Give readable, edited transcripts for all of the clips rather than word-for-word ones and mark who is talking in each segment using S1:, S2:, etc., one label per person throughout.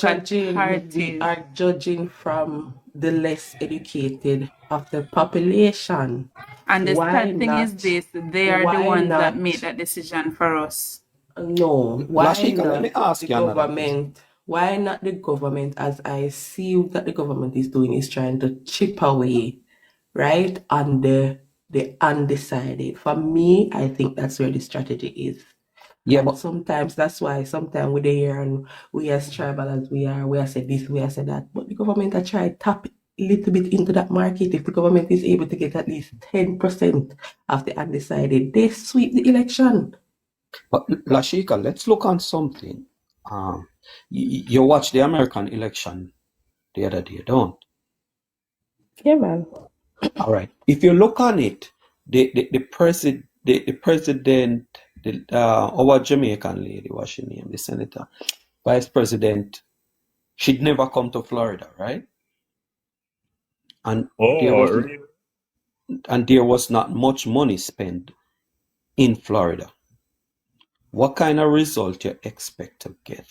S1: We are judging from the less educated of the population.
S2: And the
S1: Why
S2: sad thing is
S1: not?
S2: this, they are the
S1: Why
S2: ones that
S1: not?
S2: make that decision for us.
S1: No, why
S3: Lashika, let me
S1: not
S3: ask
S1: the
S3: you another question.
S1: government? Why not the government, as I see that the government is doing, is trying to chip away, right, on the undecided. For me, I think that's where the strategy is.
S3: Yeah,
S1: And
S3: but
S1: sometimes that's why sometimes we dey hear and we as tribal as we are said this, we are said that. But the government are try tap a little bit into that market. If the government is able to get at least 10% of the undecided, they sweep the election.
S3: Lashika, let's look on something. You watched the American election the other day, don't?
S1: Yeah, man.
S3: All right. If you look on it, the president, our Jamaican lady, what's her name, the senator, vice president, she'd never come to Florida, right? And
S4: Really?
S3: there was not much money spent in Florida. What kind of result you expect to get?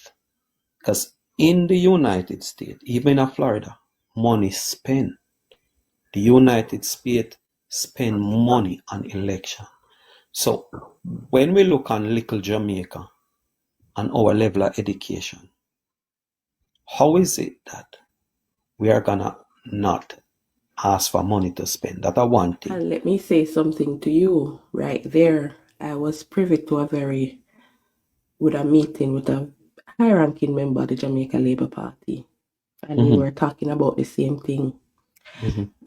S3: Because in the United States, even in Florida, money spent. The United States spend money on election. So when we look on little Jamaica and our level of education, how is it that we are gonna not ask for money to spend? That's one thing.
S1: And let me say something to you right there. I was privy to a meeting with a high-ranking member of the Jamaica Labour Party, and we were talking about the same thing.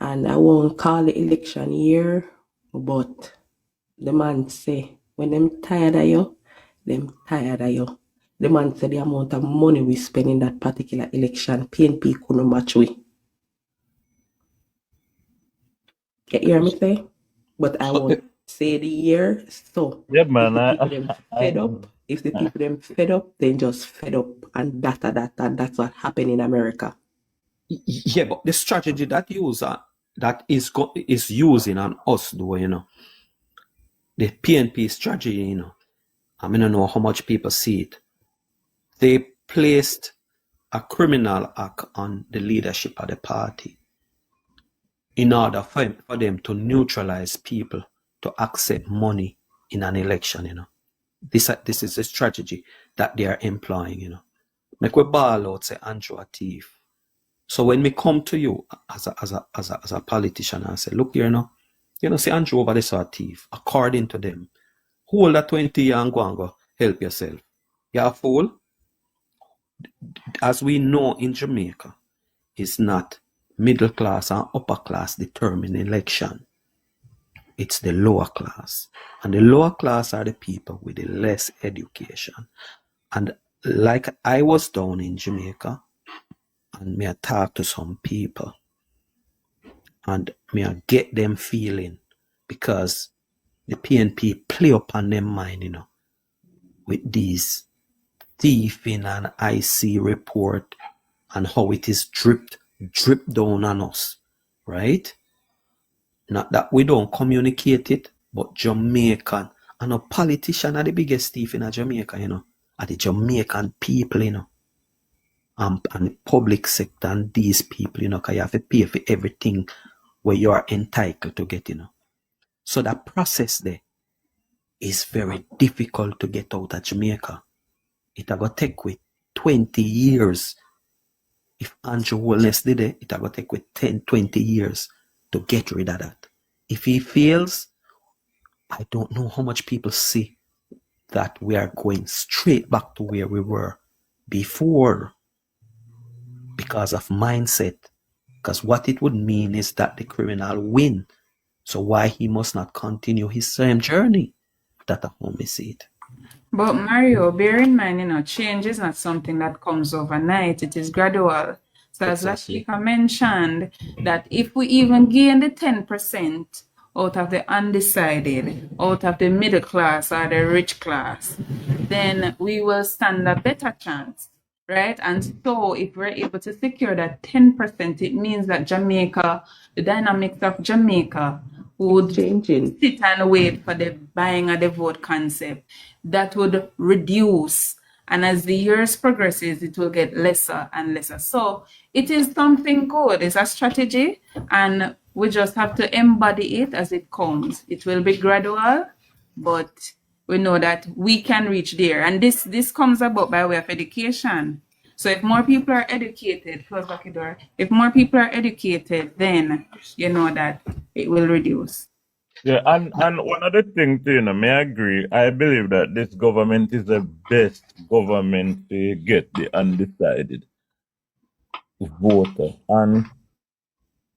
S1: And I won't call the election year, but the man say, when them tired of you, them tired of you. The man said the amount of money we spend in that particular election, PNP couldn't match we. You hear me say? But I won't say the year. So
S4: Yeah,
S1: if
S4: man.
S1: the people them fed up, if the people them fed up, then just fed up, and that's what happened in America.
S3: Yeah, but the strategy that is using on us, though, the PNP strategy, I mean, I don't know how much people see it. They placed a criminal act on the leadership of the party in order for them to neutralize people to accept money in an election, This is a strategy that they are employing, Make we ball out, say Andrew a thief. So when we come to you as a politician and say, look here now, see Andrew over there a thief, according to them, hold that 20 year and go help yourself. You're a fool. As we know in Jamaica, it's not middle class and upper class determine election. It's the lower class. And the lower class are the people with the less education. And like I was down in Jamaica, and me I talk to some people, and me I get them feeling, because the PNP play upon them mind, with these thieving and IC report and how it is drip down on us, right? Not that we don't communicate it, but Jamaican and a politician are the biggest thief in Jamaica, are the Jamaican people, and the public sector and these people, because you have to pay for everything where you are entitled to get, So that process there is very difficult to get out of Jamaica. It will take with 20 years. If Andrew Wallace did it, it will take with 10, 20 years to get rid of that. If he fails, I don't know how much people see that we are going straight back to where we were before, because of mindset. Because what it would mean is that the criminal win. So why he must not continue his same journey? That's how we see it.
S2: But Mario, bear in mind, change is not something that comes overnight. It is gradual. So as Lashika mentioned, that if we even gain the 10% out of the undecided, out of the middle class or the rich class, then we will stand a better chance, right? And so if we're able to secure that 10%, it means that Jamaica, the dynamics of Jamaica would
S1: Changing.
S2: sit and wait for the buying of the vote concept. That would reduce And as the years progresses, it will get lesser and lesser. So it is something good. It's a strategy, and we just have to embody it as it comes. It will be gradual, but we know that we can reach there. And this comes about by way of education. So if more people are educated, close back the door, if more people are educated, then you know that it will reduce.
S4: Yeah, and one other thing too, may I agree. I believe that this government is the best government to get the undecided voter. And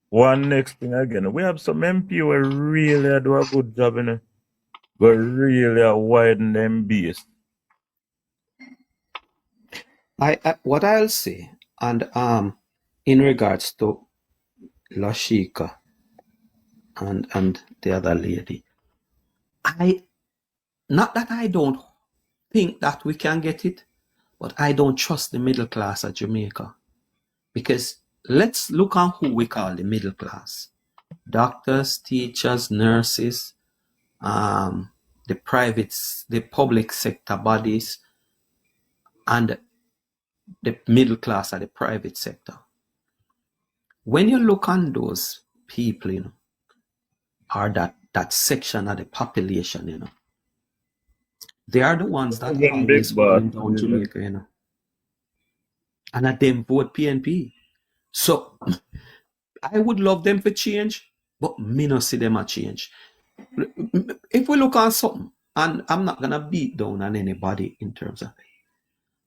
S4: one next thing again, we have some MP who really do a good job, but really widen them base.
S3: What I'll say, and in regards to Lashika and the other lady, not that I don't think that we can get it, but I don't trust the middle class of Jamaica. Because let's look on who we call the middle class. Doctors, teachers, nurses, the public sector bodies, and the middle class of the private sector. When you look on those people, or that section of the population, they are the ones that
S4: Even big
S3: always
S4: boss,
S3: holding down Jamaica, and at them vote PNP. So I would love them to change, but me not see them a change. If we look on something, and I'm not gonna beat down on anybody in terms of it.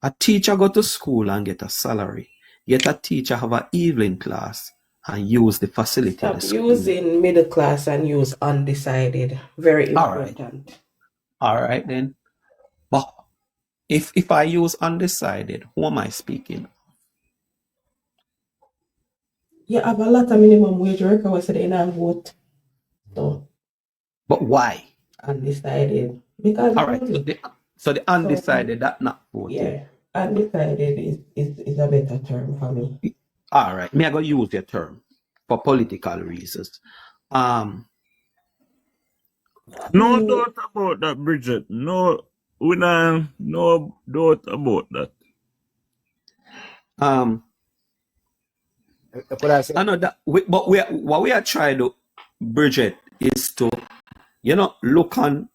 S3: A teacher go to school and get a salary, yet a teacher have an evening class and use the facility of
S1: Stop
S3: the school.
S1: using middle class and use undecided. Very
S3: All right.
S1: important.
S3: All right then. But if I use undecided, who am I speaking?
S1: You have a lot of minimum wage workers that they don't vote. So
S3: But why?
S1: undecided. Because
S3: All right. So the undecided that not voting.
S1: yeah, undecided is a better term for me.
S3: All right. Me I go use your term for political reasons.
S4: No doubt about that, Bridget. No, we don't no doubt about that.
S5: Could I say?
S3: I know that, but what we are trying to, Bridget, is to, look on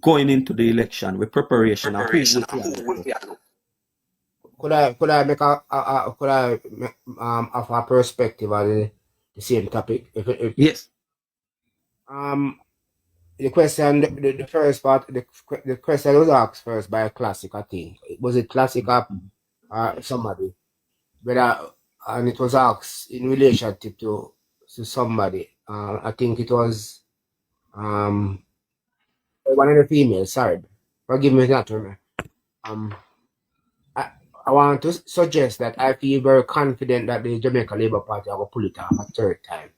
S3: going into the election with preparation of who will be.
S5: Could I make of a perspective on the same topic?
S3: Yes.
S5: The question, the first part, the question was asked first by a classic, I think. Was it classic or somebody? And it was asked in relationship to somebody. I think it was one of the females. Sorry, forgive me that. I want to suggest that I feel very confident that the Jamaica Labour Party will pull it off a third time.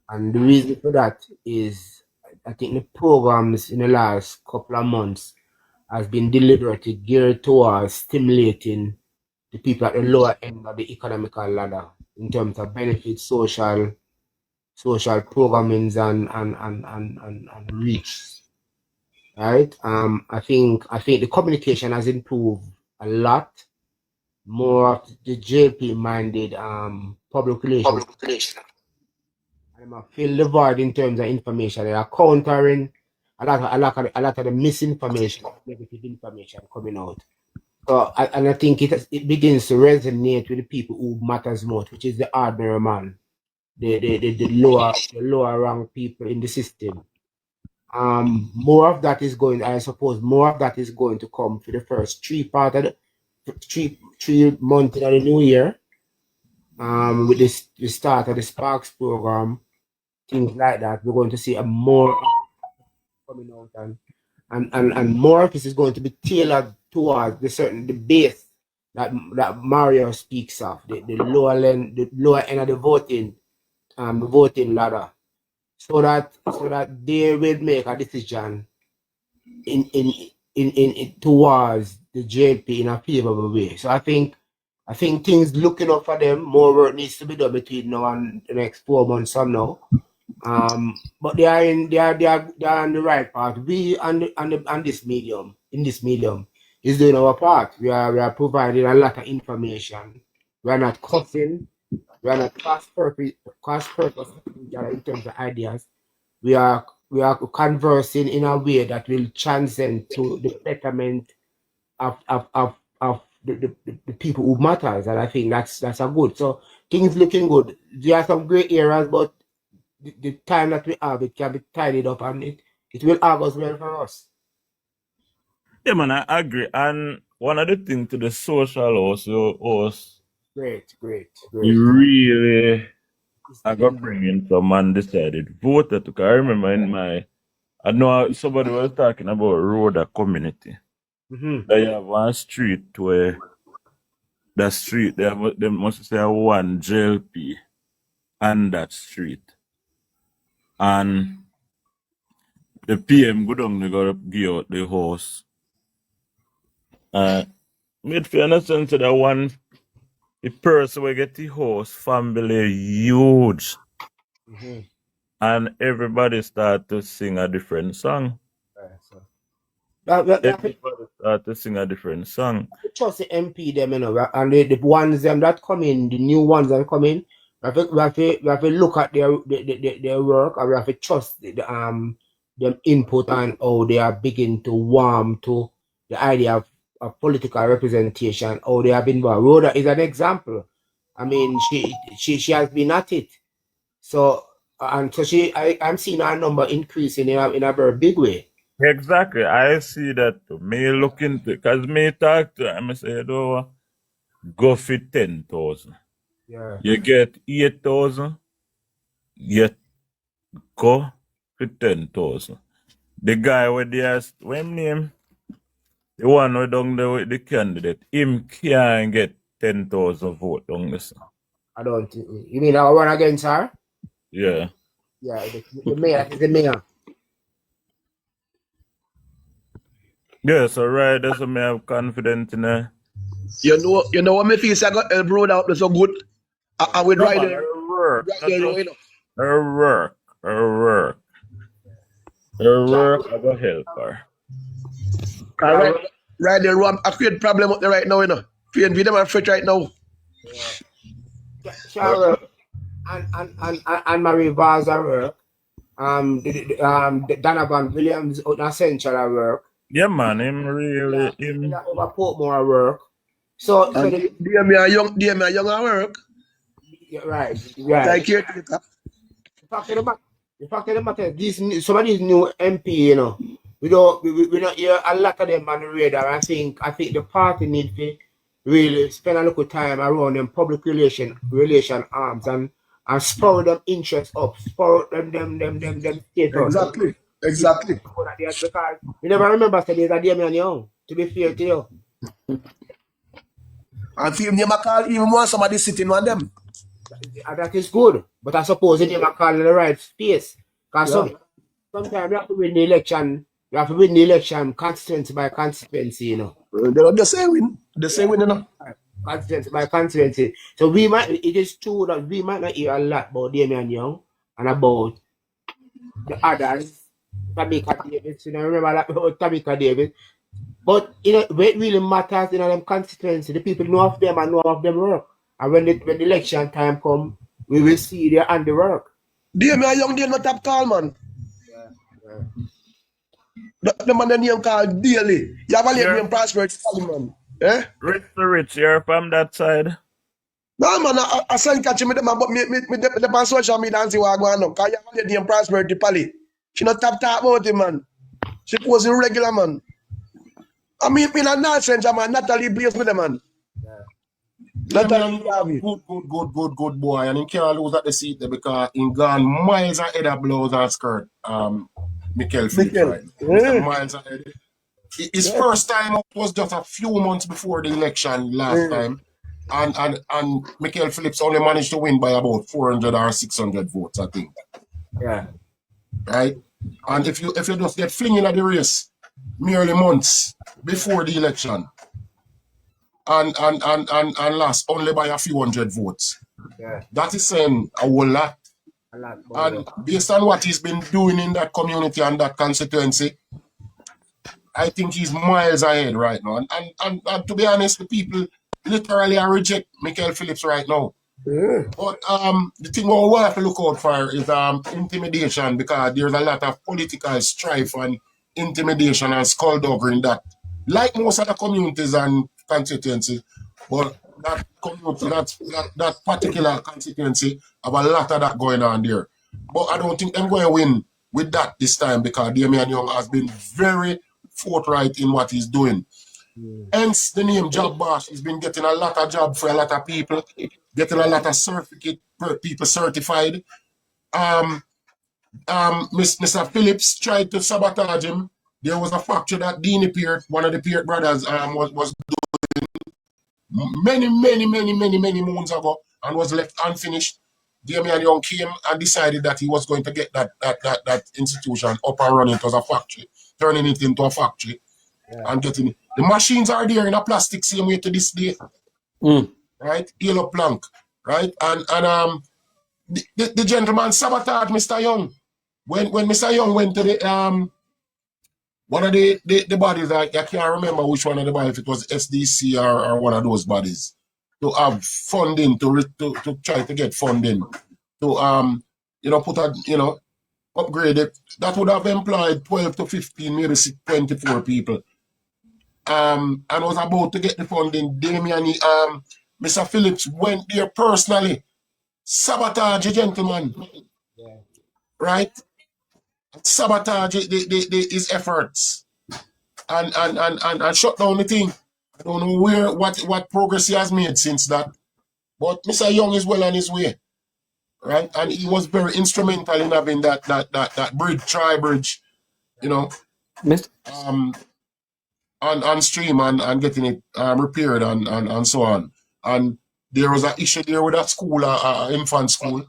S5: And the reason for that is I think the programs in the last couple of months has been deliberately geared towards stimulating the people at the lower end of the economical ladder in terms of benefits, social programmings and reach. Right? I think the communication has improved a lot. More of the JLP minded public relations. And I fill the void in terms of information. They are countering a lot of the misinformation, negative information coming out. So I think it begins to resonate with the people who matters most, which is the ordinary man, the lower rank people in the system. More of that is going, I suppose, to come for the first three months of the new year. With the start of the Sparks program, things like that, we're going to see a more coming out and more of this is going to be tailored towards the base that Mario speaks of, the lower end of the voting ladder, so that they will make a decision in towards the JLP in a favorable way. So I think things looking up for them. More work needs to be done between now and the next 4 months from now. But they are on the right path. We on this medium, is doing our part. We are providing a lot of information. We are not cussing. We are not cross purpose in terms of ideas. We are conversing in a way that will transcend to the betterment of the people who matters, and I think that's a good. So things looking good. There are some great areas, but the time that we have, it can be tidied up, and it will have us well for us.
S4: Yeah, man, I agree. And one of the things to the social also,
S5: Great.
S4: we really I got bring in some undecided voter to. 'Cause I remember I know somebody was talking about Rhoda community.
S5: Mm-hmm.
S4: They have one street where the street they must say one JLP on that street. And the PM go down, they gotta give out the house. Made for understand so that the person will get the house family huge.
S5: Mm-hmm.
S4: And everybody start to sing a different song.
S5: So
S4: Everybody start to sing a different song.
S5: trust the MP them, and the ones them that come in, the new ones that come in, we have to look at their work, and we have to trust them input and how they are beginning to warm to the idea of political representation, how they have been involved. Rhoda is an example. I mean, she has been at it. So and so I'm seeing her number increasing in a very big way.
S4: Exactly. I see that too. Me look into it. Because me talk to him, I say, you know what? Go for 10,000.
S5: Yeah.
S4: You get 8,000, you go for 10,000. The guy with when name, the one who down there with the candidate, him can't get 10,000 vote down there.
S5: I don't think you mean our one against her?
S4: Yeah.
S5: Yeah, the mayor is the mayor.
S4: Yeah, so right, that's what me have confidence in her.
S6: You know what me feel say I got help road out so good. I would
S4: No,
S6: ride
S4: man,
S6: there.
S4: her work.
S6: Right
S4: Not
S6: there,
S4: just
S6: you know.
S4: her work. Her work, I go help her.
S6: Right there, I create problem out there right now, you know. Feeling them are fit right now.
S5: Shall and Marie Vaz at work. Donovan Williams out in Central at work.
S4: Yeah, man, him really him.
S5: Over Portmore at work. So
S6: Dear me a young at work.
S5: right.
S6: Like here.
S5: The fact of the matter, some of these new MP, you know, we not hear a lot of them on the radar. I think the party need to really spend a little time around them public relation arms and spur them interest up, spur them status.
S6: Exactly.
S5: Because you never remember say there's a Damien Young, to be fair to you.
S6: And feel name a call even more somebody sitting on them.
S5: And that is good. But I suppose it never call in the right space. Because sometimes you have to win the election. You have to win the election constituency by constituency, you know.
S6: The same win, you know.
S5: Constituency by constituency. So it is true that we might not hear a lot about Damien Young and about the others. Tamika Davis, you know, remember that about Tamika Davis. But you know, what really matters in them constituency, the people know of them and know of them work. And when the election time come, we will see their handiwork.
S6: Dear me a young day not top call, man. The man name called Daily. You have a late name Prosperity, man. Eh?
S4: Rich, you're from that side.
S6: No, man, I send catch me them, but me on social media and see what I go on now. Because you have a lady named Prosperity Pally. She not talk about it, man. She was irregular, man. I mean, in a nonsense, man. Natalie Blaze with them, man.
S7: Natalie good boy. And he can't lose at the seat there because he gone miles ahead of blouse and skirt. Michael Phillips, right? Miles ahead. His first time up was just a few months before the election last time. And Michael Phillips only managed to win by about 400 or 600 votes, I think.
S5: Yeah.
S7: Right? And if you just get flinging at the race merely months before the election and lost only by a few hundred votes, that is saying a whole lot. And based on what he's been doing in that community and that constituency, I think he's miles ahead right now. And to be honest, the people literally are reject Michael Phillips right now.
S6: Yeah.
S7: But the thing we have to look out for is intimidation, because there's a lot of political strife and intimidation and skullduggery in that. Like most of the communities and constituencies, but that community, that particular constituency have a lot of that going on there. But I don't think I'm going to win with that this time, because Damian Young has been very forthright in what he's doing. Hence the name Job Boss. He's been getting a lot of job for a lot of people, getting a lot of certificate people certified. Mr. Phillips tried to sabotage him. There was a factory that Dean Peart, one of the Peart brothers, was many moons ago and was left unfinished. Damian Young came and decided that he was going to get that institution up and running. It was a factory, turning it into a factory.
S5: Yeah.
S7: And getting it. The machines are there in a plastic same way to this day. Right? Yellow plank. Right? And the gentleman sabotaged Mr. Young. When Mr. Young went to the one of the bodies, I can't remember which one of the bodies, if it was SDC or one of those bodies, to have funding, to try to get funding, to put a upgrade it. That would have employed 12 to 15, maybe 24 people. And was about to get the funding. Damian, Mr. Phillips went there personally, sabotage the gentleman,
S5: Yeah.
S7: right? Sabotage his efforts and shut down the thing. I don't know what progress he has made since that. But Mr. Young is well on his way, right? And he was very instrumental in having that bridge, tri-bridge, on stream and getting it repaired and so on. And there was an issue there with that school, infant school.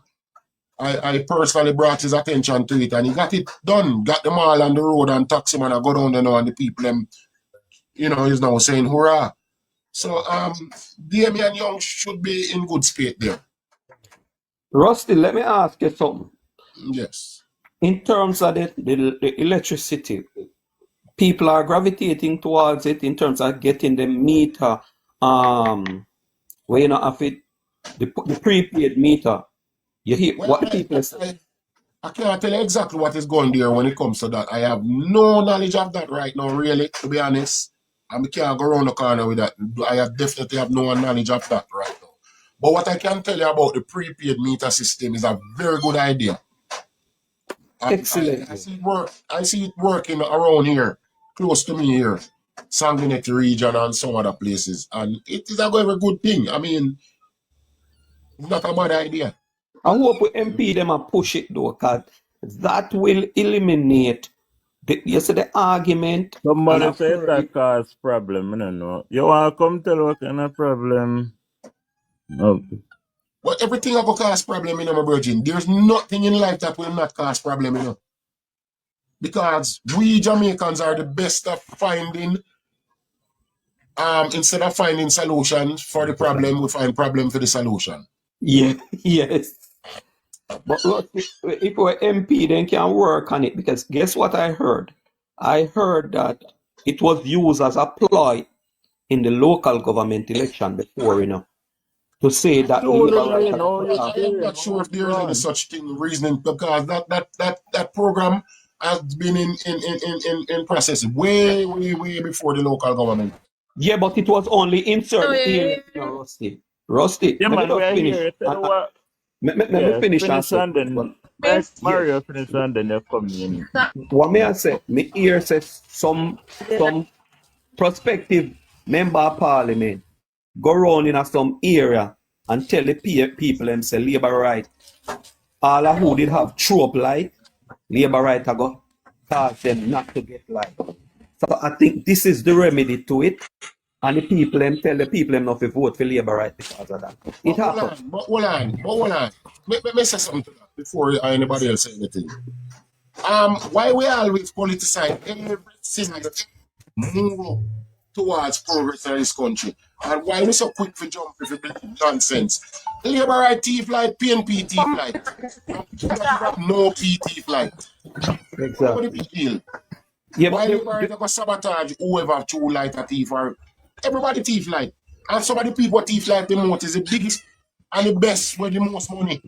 S7: I personally brought his attention to it, and he got it done. Got them all on the road and taxi man. I go down there now, and the people them, he's now saying hurrah. So Damian Young should be in good state there.
S3: Rusty, let me ask you something.
S7: Yes.
S3: In terms of the electricity, people are gravitating towards it in terms of getting the meter, where you know have it, the prepaid meter. You hear
S7: Well,
S3: what the people say.
S7: I can't tell you exactly what is going there when it comes to that. I have no knowledge of that right now, really, to be honest. And I can't go around the corner with that. I definitely have no knowledge of that right now. But what I can tell you about the prepaid meter system is a very good idea.
S3: Excellent.
S7: I see it working around here, close to me here, Sanguinetti region and some other places. And it is a very good thing. I mean, it's not a bad idea.
S3: I hope we MP them and push it though, because that will eliminate the argument.
S4: Somebody
S3: and
S4: say that cause problem, I don't know. You want to come tell what kind of problem? Okay.
S7: But everything will cause problem, my virgin. There's nothing in life that will not cause problem, Because we Jamaicans are the best at finding, instead of finding solutions for the problem, we find problem for the solution.
S3: Yeah, yes. But look, if we're MP, then can work on it, because guess what I heard? I heard that it was used as a ploy in the local government election before, to say that
S7: I'm not sure if there is any such thing reasoning, because that program has been in process way before the local government.
S3: Yeah, but it was only inserted in Rusty.
S4: Yeah,
S3: Let
S4: man,
S3: me just finish. Let me finish
S4: and then Mario finish and then you come in.
S3: What may I say? Me hear says some prospective member of parliament go around in some area and tell the people them say labor right. All of who did have throw up light, labor right I go cause them not to get light. So I think this is the remedy to it. And the people them tell the people them not to vote for labor right because of that. It happens.
S7: But hold on. Let me say something to that before anybody else say anything. Why we always politicize everything that move towards progress in this country? And why we so quick to jump if you believe nonsense? Labor right thief like PNP thief like. No P thief like.
S3: Exactly.
S7: What the big deal?
S3: Yeah,
S7: Why
S3: but
S7: liberals go sabotage whoever true light a thief or everybody thief light. And some of the people thief light the most is the biggest and the best with the most money.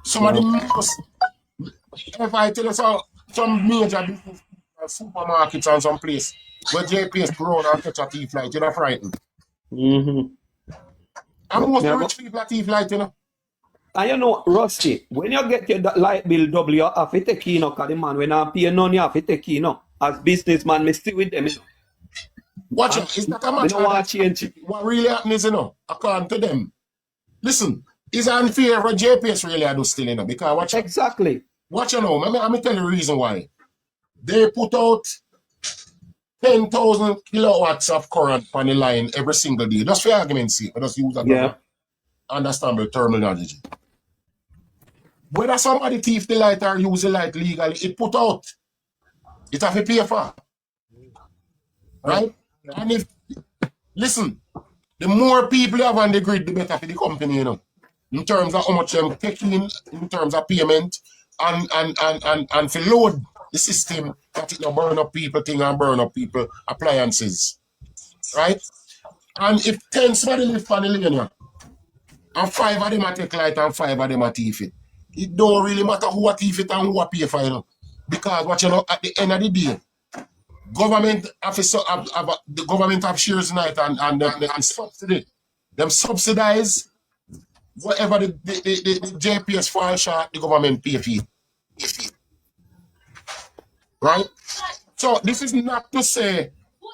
S7: Some of the most, if I tell you some major business supermarkets and some place where JPS go around and catch a thief light, you're not frightened.
S3: mm-hmm.
S7: And most of the rich people are thief light, you know.
S3: And you know, Rusty, when you get your light bill double, you have to take in, because the man, when I pay none, you have to take in. As businessman, me still with them.
S7: Watch out, it's not a matter of that. What really happens, you know, according to them. Listen, it's unfair for JPS really do still, you know, because watch
S3: exactly.
S7: Watch you know, let me tell you the reason why. They put out 10,000 kilowatts of current on the line every single day. Just for argument's sake, just use that understandable terminology. Whether somebody thief the light or use the light legally, it put out. It have to pay for. Right? And if, listen, the more people you have on the grid, the better for the company, you know. In terms of how much them taking in terms of payment and for load the system that it don't burn up people thing and burn up people appliances. Right? And if 10 somebody live on the lane, yeah, and 5 of them are take light and 5 of them are thief it don't really matter who are thief it and who are pay for it. You know? Because what you know, at the end of the day, government the government have shares in it and subsidy. Them subsidize whatever the JPS fall short, the government pay for it. Right? So this is not to say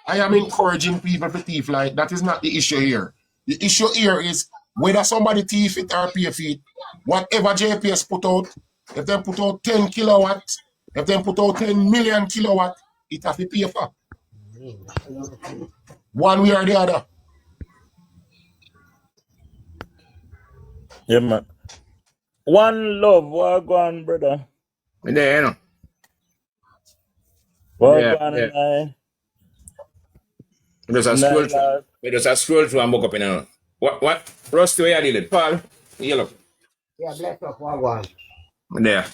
S7: I am encouraging people to thief like that is not the issue here. The issue here is whether somebody thief it or pay for it. Whatever JPS put out, if they put out 10 kilowatts, if they put out 10 million kilowatt, it has to pay for. One way or the other.
S4: Yeah, man. One love, what go on, brother?
S8: There, you know.
S4: What go on in my...
S8: We just scroll through and book up in a... What? Rusty, where you did it? Paul? Yellow.
S5: Yeah, bless up one.
S8: There.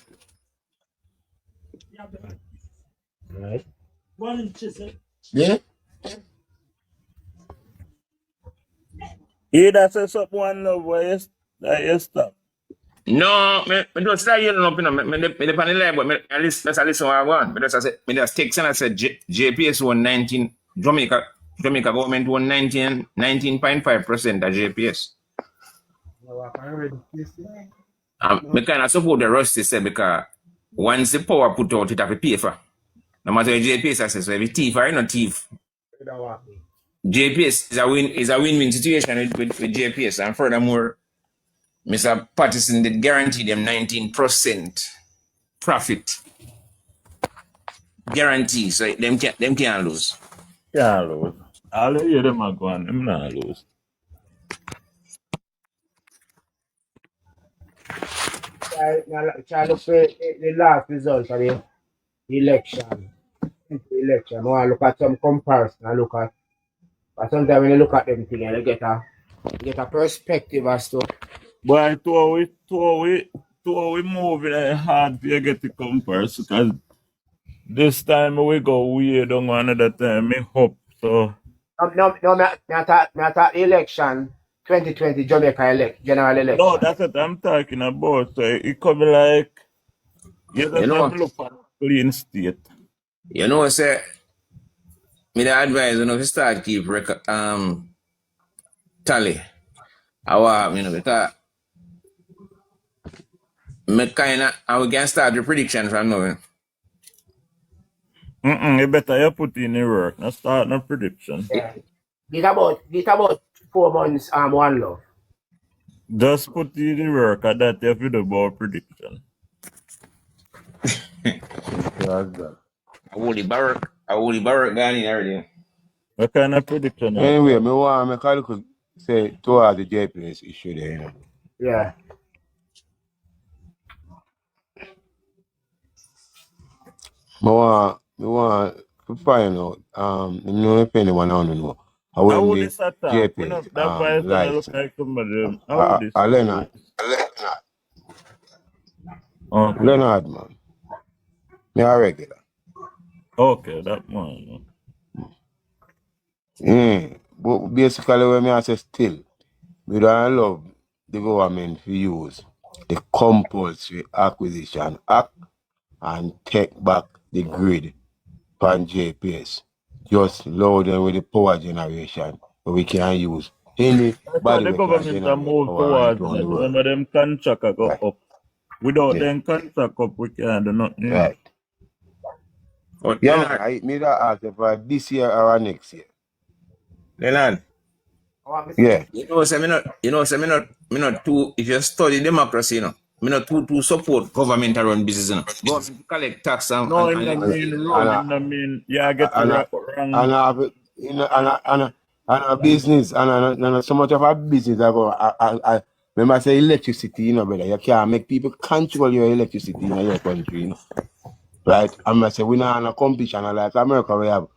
S5: Right.
S7: Yeah?
S4: Yeah, that's up one love, where you stop.
S8: No, me just start yelling up, you know. Me dep on the line, but I listen what I want. Me just text and I said JPS won 19, Jamaica government won 19.5% of JPS. Me kind of support the Rusty said because once the power put out, it have to pay for. No matter what JPS says, so if you thief or you not thief. JPS is a win-win situation with JPS, and furthermore, Mr. Patterson did guarantee them 19% profit. Guarantee, so them can't lose.
S4: Can't lose. All you hear them are going, them not lose.
S5: Try look for the last result of the election. I want to look at some comparison. I look at, but sometimes when you look at them things, you get a perspective as to.
S4: But we moving hard for you get the comparison, because this time we go weird on another time, me hope so.
S5: No, not the election, 2020 Jamaica general election.
S4: No, that's what I'm talking about. So it could be like, you just have to look for clean state.
S8: You know, say, me the advise, you know, to start keep tally. You know, because me kinda, and we can start the prediction from now.
S4: You better you put in the work, not start no prediction.
S5: Yeah. It's about 4 months, one love.
S4: Just put in the work, and that you have to do about prediction.
S8: I would the Barak gone in already.
S4: What kind of prediction?
S9: Anyway, me want to make a look say towards the JPS issue there, you know.
S5: Yeah.
S9: Me want to find out, you know if anyone I don't know.
S4: How would this attack?
S9: JPS,
S4: That vice
S9: lights.
S4: look like somebody. How would this?
S9: Leonard.
S4: Okay.
S9: Leonard, man. Me a regular.
S4: Okay, that one.
S9: But basically, when I say still, we don't love the government to use the compulsory acquisition act and take back the grid from JPS. Just load them with the power generation so we can use
S4: I thought
S9: anybody
S4: the
S9: we can
S4: government are
S9: generate
S4: moved
S9: power right
S4: towards
S9: around the
S4: that.
S9: world.
S4: Remember them contract go
S9: Right.
S4: up. Without
S9: Yeah.
S4: them contract up, we can't do nothing.
S9: Right.
S8: But
S9: Yeah,
S8: Leonard,
S9: man, I me that ask if this year or next year.
S8: Leonard,
S9: Yeah.
S8: me not too, if you study democracy, me not too support government run business, Government collect tax
S4: No, him
S8: and
S4: not mean
S8: legislate.
S4: road. Him not mean, yeah, I get
S9: And
S4: the wrong.
S9: a business and so much of a business I remember I say electricity, brother. You can't make people control your electricity in your country, right? And I say we not in a competition like America. We have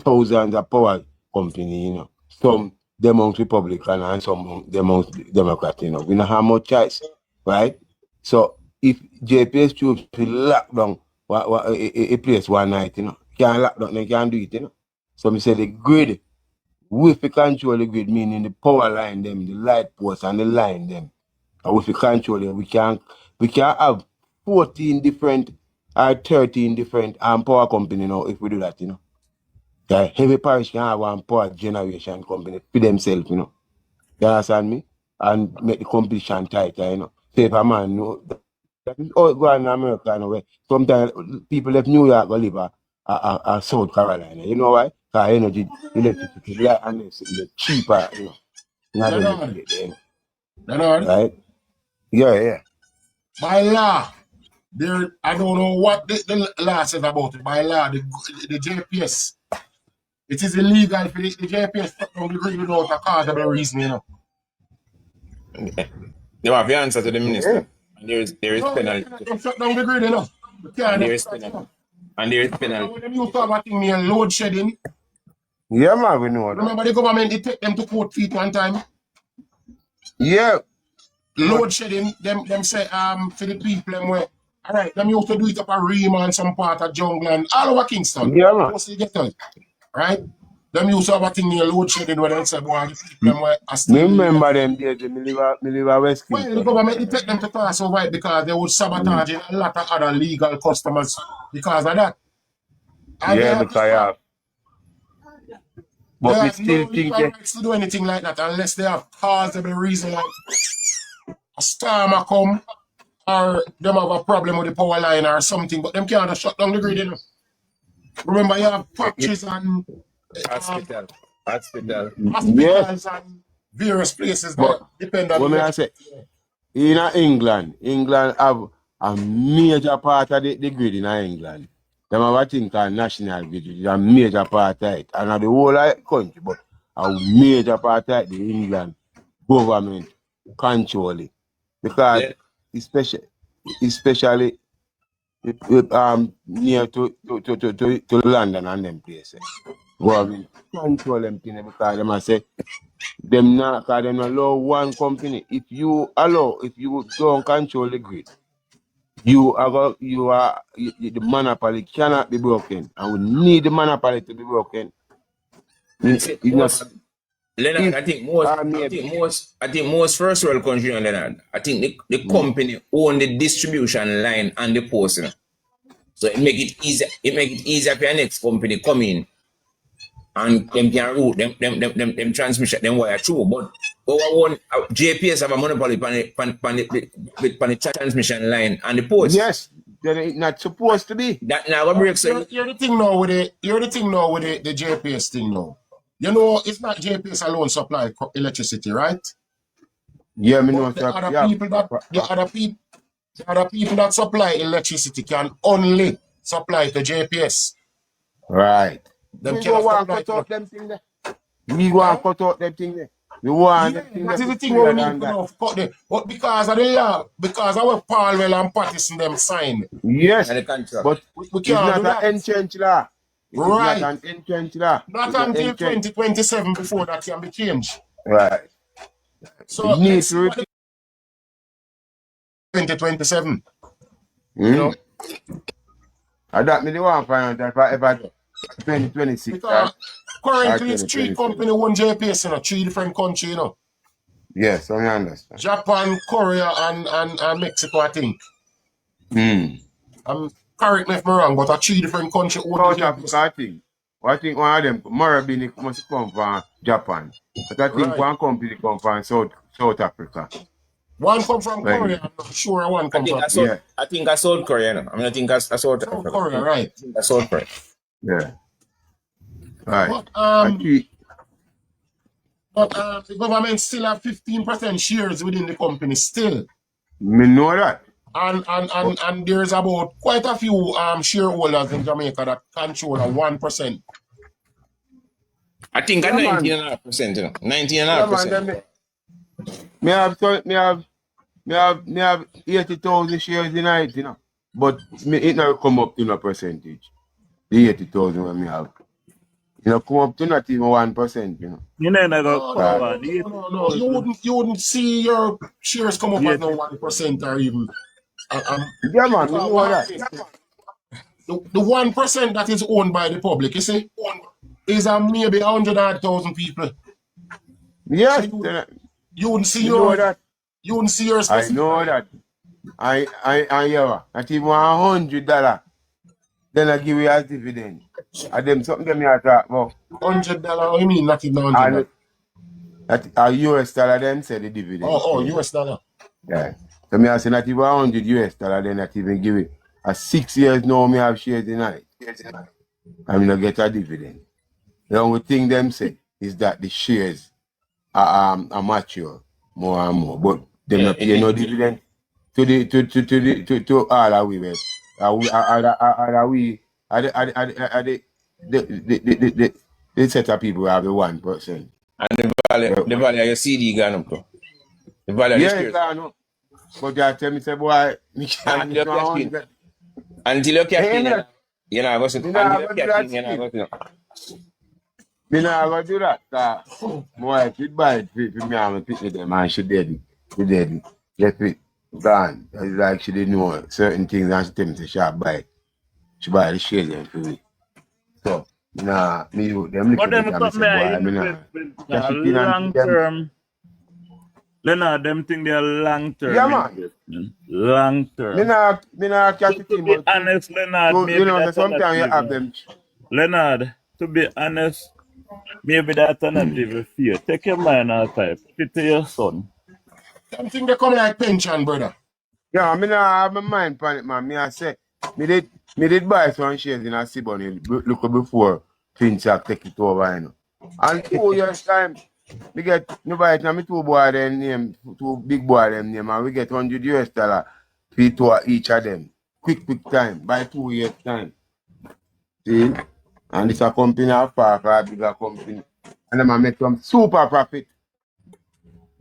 S9: thousands of power company, Some them amongst Republican and some them amongst Democrat, We don't have much choice, right? So if JPS troops will lock down a place one night, can't lock down, they can't do it, So me say the grid, we fi control the grid, meaning the power line them, the light posts and the line them. And we fi control it, we can have 14 different or 13 different power company now if we do that, Yeah, every parish can have one power generation company for themselves, You understand me? And make the competition tighter, So if a man know that is all go on in America, way. Sometimes people left New York go live a South Carolina. You know why? Because energy, electricity, and the cheaper,
S7: Leonard,
S9: Right?
S7: Leonard,
S9: Yeah.
S7: by law, I don't know what the law says about it. By law, the JPS, it is illegal for the JPS to shut down the grid without a causable reason,
S8: You have to answer to the
S9: Yeah.
S8: minister. And there is
S7: No, you
S8: penalty.
S7: cannot shut down the grid, You can't
S8: And there
S7: do
S8: is
S7: that,
S8: penalty. And there is penalty.
S7: When them used to have a thing near load shedding,
S9: Yeah, man, we know that.
S7: remember the government, they take them to court feet one time.
S9: Yeah.
S7: Load shedding, them say, for the people, them where, all right, them used to do it up a Rima and some part of jungle and all over Kingston.
S9: Yeah, man.
S7: Mostly get it, right? Them used to have a thing near load shedding where they say, boy, the people, them where are still.
S9: Me remember them days, me live a West
S7: Well, the
S9: Kingston.
S7: government they take them to pass over it because they would sabotage a lot of other legal customers because of that. And
S9: Yeah, because but
S7: they
S9: we
S7: have
S9: still
S7: no
S9: think
S7: legal
S9: that.
S7: rights to do anything like that unless they have plausible reason like a storm a come or them have a problem with the power line or something, but them can't just shut down the grid, Remember, you have factories and
S8: Hospital.
S7: hospitals and various places that
S9: But
S7: depend on
S9: what may I say? In England have a major part of the grid in England. Them have a thing called national grid, which is a major part of it. And not the whole of the country, but a major part of it, the England government control it. Because especially near to London and them places. Government control them things because them say them not allow one company. If you don't control the grid, the monopoly cannot be broken, and we need the monopoly to be broken.
S8: Leonard, I think most first world country, Leonard, I think the company own the distribution line and the post, So it make it easier. It make it easier for your next company come in and them can route them transmission, them wire through. But our one JPS have a monopoly on the transmission line and the post.
S9: Yes, they're not supposed to be.
S8: That now what breaks.
S7: You're the thing now with the JPS thing now. It's not JPS alone supply electricity, right?
S9: Yeah, me know.
S7: The other people that supply electricity can only supply to JPS.
S9: Right.
S7: Them
S9: We go want cut out them thing there. We want cut out them thing there. We want
S7: that is the thing we need to know. But because of the law, because our Palwell and Pattison them signed.
S9: Yes, but
S7: we
S9: it's
S7: can't
S9: not an entrenched law.
S7: Right.
S9: It's not an entrenched law.
S7: Not until 2027 before that can be changed.
S9: Right.
S7: So let's see what 2027.
S9: That me the one find out if 2026
S7: Because
S9: or
S7: currently it's 3
S9: 2027.
S7: companies, one JPS, you know, 3 different countries, you know.
S9: Yes, I understand.
S7: Japan, Korea, and Mexico, I think. Correct me if I'm wrong, but 3 different countries own
S9: South
S7: the
S9: Africa,
S7: JPS.
S9: I think one of them, Marabini must come from Japan. But I think
S7: Right.
S9: one company come from South Africa.
S7: One come from
S9: Right.
S7: Korea, I'm not sure one
S8: I
S7: come
S8: think
S7: from.
S8: I think I South Korea. No? I mean, I think I South
S7: South
S8: Africa.
S7: Korea, right.
S8: I think I South Korea.
S9: Yeah. Right.
S7: But
S9: Actually,
S7: the government still have 15% shares within the company still.
S9: me know that.
S7: And there's about quite a few shareholders in Jamaica that control a 1%.
S8: I think
S9: Yeah,
S8: I'm
S9: man.
S8: 19.5%. You know, 19.5%.
S9: Yeah, man. Me have 80,000 shares in it, you know. But it never come up to no percentage. The 80,000 when me have. You know, come up to not even 1%, you know.
S4: You know, I got come
S7: No.
S4: on.
S7: You wouldn't see your shares come up as no 1% or even.
S9: Yeah, man, me know that.
S7: The 1% that is owned by the public, you see, is maybe 100,000 people.
S9: Yes,
S7: So you wouldn't see
S9: you know
S7: your
S9: that.
S7: you wouldn't see your
S9: I
S7: specific.
S9: know that. I hear not even $100. Then I give you as dividend. And them something them I talk about.
S7: $100. What you mean not even $100?
S9: And that a US dollar them say the dividend.
S7: Oh, US dollar.
S9: Yeah. So me I say not even $100 then not even give it. 6 years now me have shares in it. I mean I get a dividend. The only thing them say is that the shares are mature more and more. But them not pay no dividend to all of we. The set of people have the 1%.
S8: And the value of your CD gone up. Though. The value of the
S9: Yeah,
S8: shares.
S9: it's gone up. But they tell me, say, boy, me can't get 100.
S8: Until you cash in, you know, go sit.
S9: Me
S8: Until
S9: not
S8: you
S9: go do
S8: cash
S9: that
S8: in, you know, go
S9: still.
S8: sit.
S9: Me not go do that. My wife would buy it for me and my picture them and she dead. She dead. Left it gone. It's like she didn't know certain things and she tell me, say, she buy it. She buy the shares them for me. So, nah, me do them
S4: But
S9: little
S4: then
S9: bit and me
S4: something
S9: say,
S4: I
S9: boy, me nah.
S4: invest in
S9: Cash it in and
S4: long
S9: them.
S4: term. Leonard, them think they're long term
S9: Yeah, man.
S4: investment. Long term.
S9: Me nah cash it
S4: To
S9: in,
S4: be
S9: but
S4: honest, Leonard,
S9: so,
S4: maybe
S9: so
S4: that's
S9: sometimes you have
S4: alternative.
S9: them.
S4: Leonard, to be honest, maybe the alternative is fear. Take your mind outside, put it to your son.
S7: Something they come like pension, brother.
S9: Yeah, I mean, I have my mind on it, man. Me I say, me did buy some shares in a Siboney look before FinTech take it over, you know. And 2 years time, me buy it now, me two big boy them name, and we get $100 for each of them. Quick time, by 2 years time. See? And it's a company of a bigger company. And them make some super profit.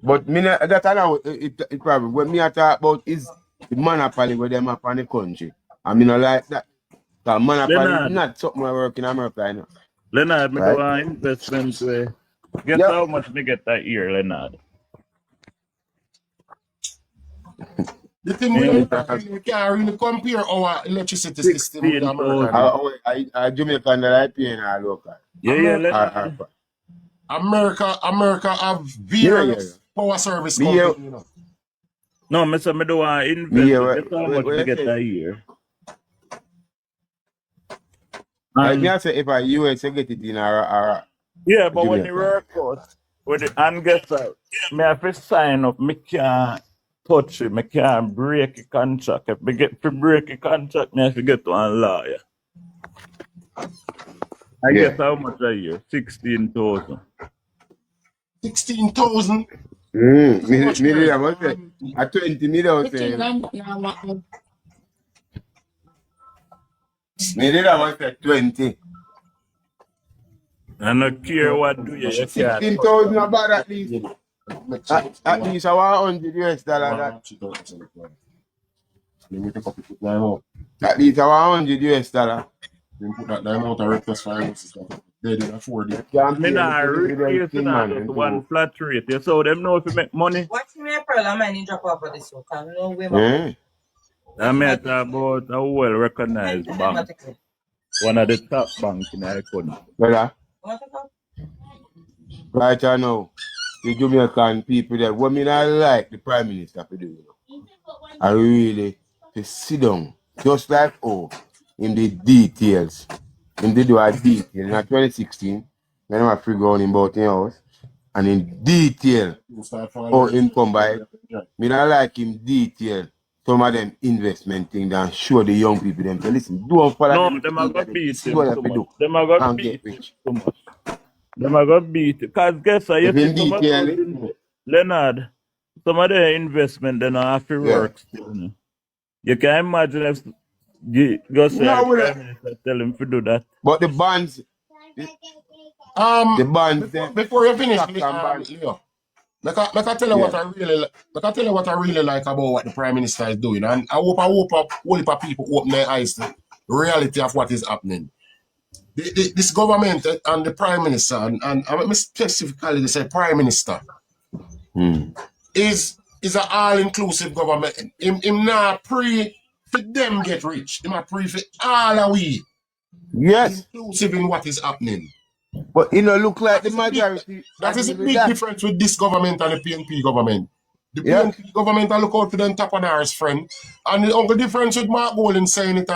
S9: But me that allow it probably what me I talk about is the monopoly where them up on the country. I mean I like that. Because monopoly is not something I work in America, you know.
S4: Leonard, me
S9: Right?
S4: do an investment way. Guess
S9: Yep.
S4: how much me get that year, Leonard?
S7: The thing with that, we can't really compare our electricity system with America.
S9: I Jamaican that I pay in our local.
S4: Yeah, Leonard.
S7: America have various power service companies, you know.
S4: No, me say me do an investment. Guess how much me get that year?
S9: I can say if I US get it in our
S4: yeah, but when
S9: Jamaica.
S4: you work out, and guess what? Me have to sign up, me can't touch it, me can't break a contract. If me get to break a contract, me have to get to a lawyer. I guess how much a year? 16,000.
S7: 16,000?
S9: Me did about say at 20 million say. Me did about say 20.
S4: I don't care what do you
S9: 16,000 about at least. At least $100. At least $100.
S7: Then put that amount of request for they didn't afford it.
S4: Me not raise it at one flat rate. You saw them know if you make money.
S10: What's me a pearl and money drop off of this one? No way, man.
S4: I mean, talk about a well-recognized bank. One of the top banks in the country.
S9: Brother, right now, the Jamaican people that what me not like the Prime Minister to do, you know. I really to sit down, just like in the details. In the do a detail in 2016, when I figure out about the house, and in detail how him come by. Me not like him detail some of them investment things and show the young people them to listen. Don't follow
S4: No,
S9: them
S4: them
S9: to
S4: are
S9: eat
S4: going
S9: that
S4: to
S9: they
S4: beat
S9: see
S4: him
S9: what you
S4: too
S9: have to
S4: much.
S9: do
S4: Them are going to
S9: and
S4: beat
S9: get
S4: him
S9: rich.
S4: too much. Them are going to beat him. Because guess what? You
S9: If
S4: see
S9: in
S4: some of
S9: detail,
S4: those, Leonard, some of their investment, they don't have to
S9: yeah.
S4: work still. You know. You can imagine if you go say our
S9: No, we
S4: Prime
S9: not.
S4: Minister tell him to do that.
S9: But the bonds, the bonds,
S7: Before you finish,
S9: stocks and bonds.
S7: Leo, like I tell you
S9: Yeah.
S7: what I really like I tell you what I really like about what the Prime Minister is doing. And I hope whole heap of people open their eyes to the reality of what is happening. This government and the Prime Minister, and I mean specifically say Prime Minister, is an all-inclusive government. Him not pre for them get rich. Him not pre for all of we.
S9: Yes.
S7: Inclusive in what is happening.
S9: But you know, look like the majority.
S7: That is a
S9: agree with
S7: big
S9: that.
S7: difference with this government and the PNP government. The
S9: Yeah.
S7: PNP government I look out for them top on ours, friend. And the only difference with Mark Golding saying it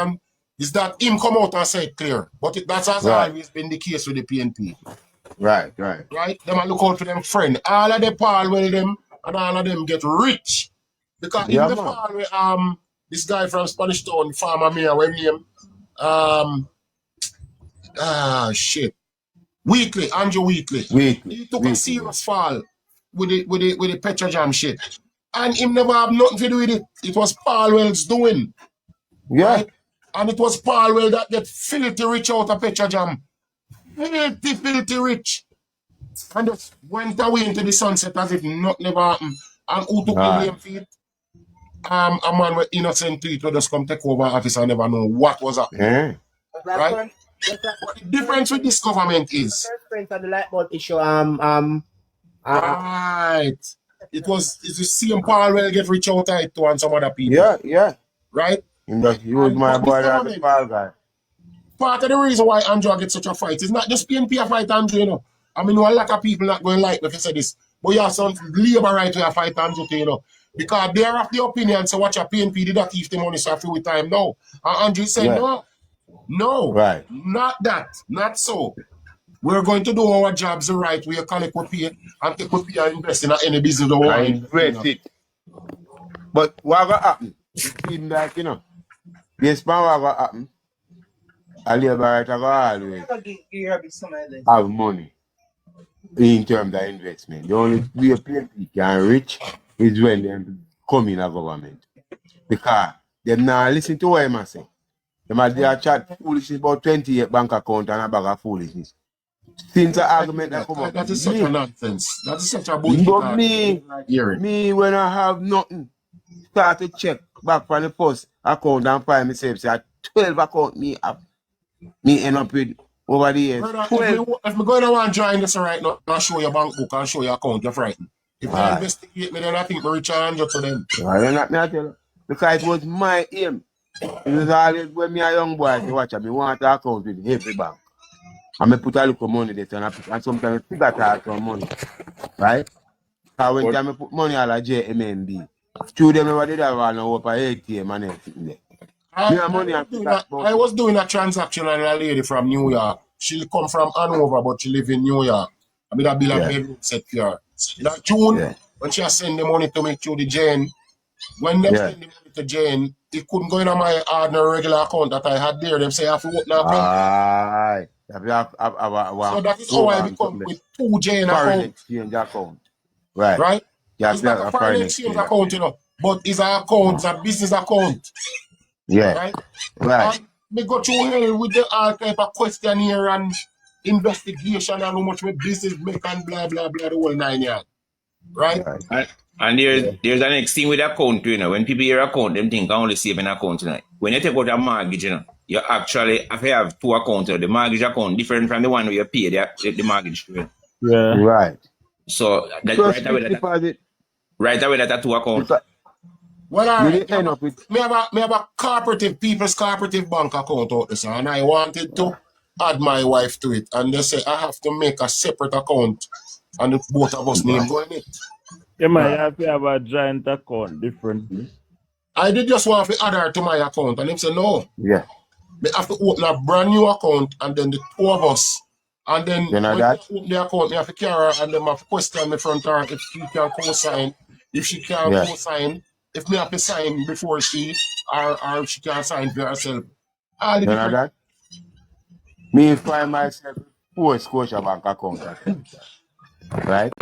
S7: is that him come out and say it clear. But that has
S9: Right.
S7: always been the case with the PNP.
S9: Right, right.
S7: Right? Them I look out for them friend. All of the Paul well them and all of them get rich. Because
S9: Yeah,
S7: even the
S9: man.
S7: Paul where this guy from Spanish Town, farmer mayor, when name shit. Weekly, Andrew Weekly. He took a serious fall with the Petrojam shit. And him never have nothing to do with it. It was Paul Wells doing.
S9: Yeah.
S7: Right? And it was Paul Wells that get filthy rich out of Petrojam. Filthy rich. And just went away into the sunset as if nothing never happened. And who took the blame for it? A man with innocent people just come take over office and never know what was happening.
S9: Yeah.
S7: Right? But the difference with this government is
S5: The light bulb issue.
S7: right. It's the same Paul will get rich out of it to and some other people.
S9: Yeah, yeah.
S7: Right?
S9: He was my boy as the Paul guy.
S7: Part of the reason why Andrew gets such a fight is not just PNP a fight Andrew, you know. I mean, a lot of people not going to like me if you say this. But you have some labor right to fight Andrew, you know. Because they are of the opinion, so watch a PNP did not give the money so free with time now. And Andrew said, no,
S9: right.
S7: Not that, not so. We're going to do our jobs the right way, collect what pay, and take what pay and invest in any business we want.
S9: Invest it. But what will happen? It seems like, you know, this man what will happen, a labor right will always have money in terms of investment. The only way people can rich is when they come in a government. Because they now listen to what I'm saying. They are chat foolishness about 28 bank account and a bag of foolishness. Since the argument that come up.
S7: That is such a nonsense. That is such a bullshit.
S9: But me, when I have nothing, start to check back from the first account and find myself, say, 12 account me have. Me end up with over the years.
S7: Brother, if me going to want to join this right now, I'll show your bank book and show your account, you're frightened. If they investigate me, then I think me reach 100 to them.
S9: You're not me, I tell you. Because it was my aim. It was always when me a young boy, I say, watch out, me want to account with every bank. And I put a little money there, and sometimes I figure out some money. Right? Because when I put money on a JMMB, through them, I did have one over ATM and everything there.
S7: I was doing a transaction with a lady from New York. She come from Hanover, but she live in New York. I made a bill of bedroom set for her. In June, when she send the money to me through the Jane, when they send the money to Jane, it couldn't go in my ordinary regular account that I had there. Them say I have to open an account. So that is how I become with 2 Jane
S9: foreign
S7: accounts.
S9: exchange account. Right.
S7: Right?
S9: Yeah,
S7: it's not a foreign exchange account, you know, but it's an account, it's a business account.
S9: Yeah. Right.
S7: And we go through hell with the all type of questionnaire and investigation and how much my business make and blah blah blah the whole 9 yards. Right?
S8: And there's an next thing with account, you know. When people hear account, them think I only save an account, you know. When you take out a mortgage, you know, you actually have 2 accounts. The mortgage account different from the one where you pay the mortgage to it.
S4: Yeah.
S9: Right.
S8: So that right away that 2 accounts.
S7: Well, all
S9: Did
S7: right.
S9: it end up with
S7: Me have a cooperative, people's cooperative bank account out there, sir, and I wanted to add my wife to it. And they say I have to make a separate account and the both of us name go in it.
S4: Yeah, man, you
S7: Right.
S4: have to have a joint account, different.
S7: I did just want to add her to my account, and him say no.
S9: yeah.
S7: Me have to open a brand new account, and then the two of us. And then
S9: You know
S7: when
S9: that?
S7: I open the account, me have to carry her, and then I have to question me front her if she can co-sign. If she can't
S9: Yeah.
S7: co-sign, if me have to sign before she, or if she can sign for herself. All the
S9: You know
S7: different.
S9: that? Me find myself 4 Scotia Bank account. Right?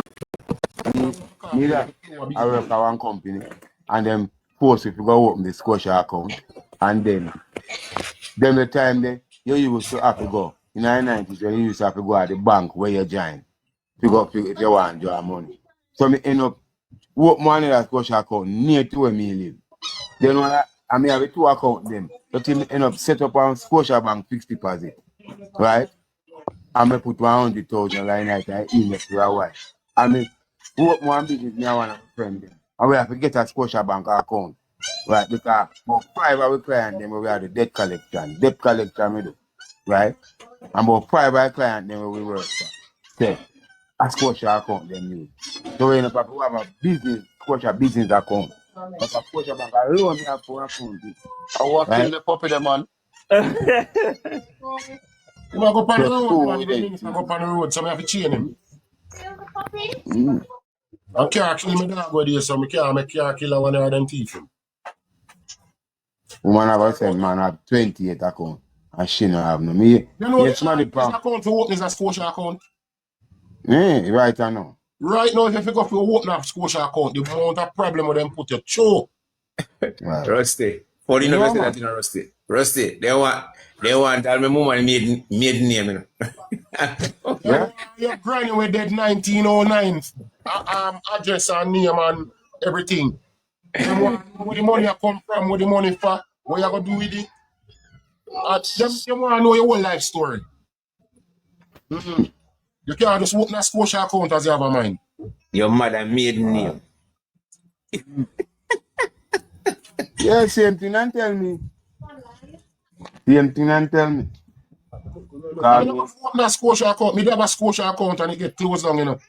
S9: Me that I work for one company and then force you to go open the Scotia account and then the time then you used to have to go. In the 90s when you used to have to go at the bank where you join to go if you want to draw money. So me end up open money that Scotia account near to where me live. Then when I may have 2 accounts then. So till me end up set up on Scotia Bank fixed deposit. Right? And me put 100,000 line night and email to her wife. I mean, open one business, me and one of my friends. And we have to get a Scotia Bank account. Right? Because about 5 of our clients, then we have the debt collection. Debt collection we do. Right? And about 5 of our clients, then we work for. Say, a Scotia account then use. So we end up we have a business, Scotia business account. But a Scotia Bank alone, we have 4 accounts.
S7: I walk
S9: Right?
S7: in the puppy, the man. You want to go on the
S9: Plus
S7: road, man.
S9: 2
S7: You don't go on the road, so I have to chain him.
S9: Mm.
S7: I can't kill my dog with you, so I can't kill one of them teeth.
S9: Woman have said man have 28 account and she no have no. Me,
S7: You know,
S9: yes, man, the
S7: this
S9: pump.
S7: account for open is a Scotia account.
S9: Right I know.
S7: Right now, if you go for open a Scotia account, the amount of problem with them put you through.
S9: Right.
S8: Rusty. For you
S9: You
S8: never
S9: know,
S8: say
S9: man.
S8: that, you know, Rusty. Rusty, they want tell me mama maiden name, you know.
S9: Yeah?
S7: Your granny with dead 1909. Address and name and everything. Them want where the money come from, where the money for, what you gonna do with it. Them want to know your whole life story. You can't just open a Scotia account as you have a mind.
S8: Your mother maiden name.
S9: Yeah, same thing and tell me. Same thing and tell me.
S7: I
S9: Cause
S7: never open a Scotia account. Me have a Scotia account and it get closed down, you know.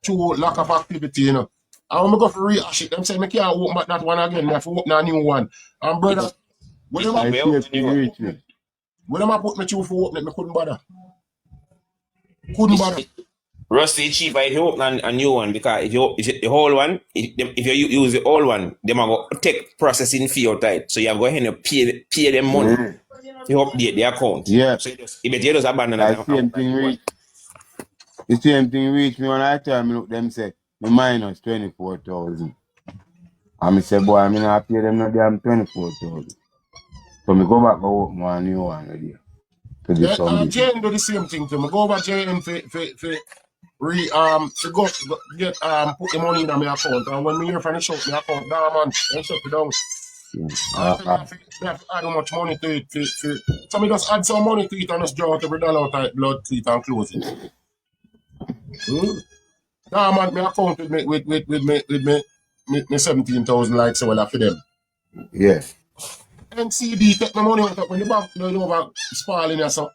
S7: Through lack of activity, you know. And when I go for rehash it, them say me can't open that one again. I have to open a new one. And brother, when them
S9: I
S7: a,
S9: see it reach me.
S7: when them a put me through for open it, me couldn't bother. Couldn't bother.
S8: Rusty cheaper if you open a new one because if you the whole one, if you use the old one, they might go take processing fee out tight. So you have to go ahead and pay them money to update the account.
S9: Yeah.
S8: So you just abandon
S9: I
S8: that.
S9: same thing reach. The same thing reach me when I tell me look them say me minus 24,000. And me say boy, I mean I pay them no damn 24,000. So me go back go open one new one already. To do some business.
S7: JN do the same thing to me. Go over JN to go get put the money in my account. And when me hear from the shop, my account down, man, they shut it down. They have to add how much money to it. So me just add some money to it and just draw out every dollar out of blood to it and close it. Nah, man, my account with me 17,000 like so well for them.
S9: Yeah.
S7: NCB take my money out when the bank don't know about spalling or so.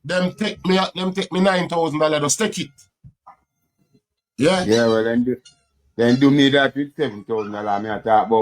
S7: Them take me $9,000, just take it. Yeah.
S9: Yeah, well then do me that with $7,000 me I talk about.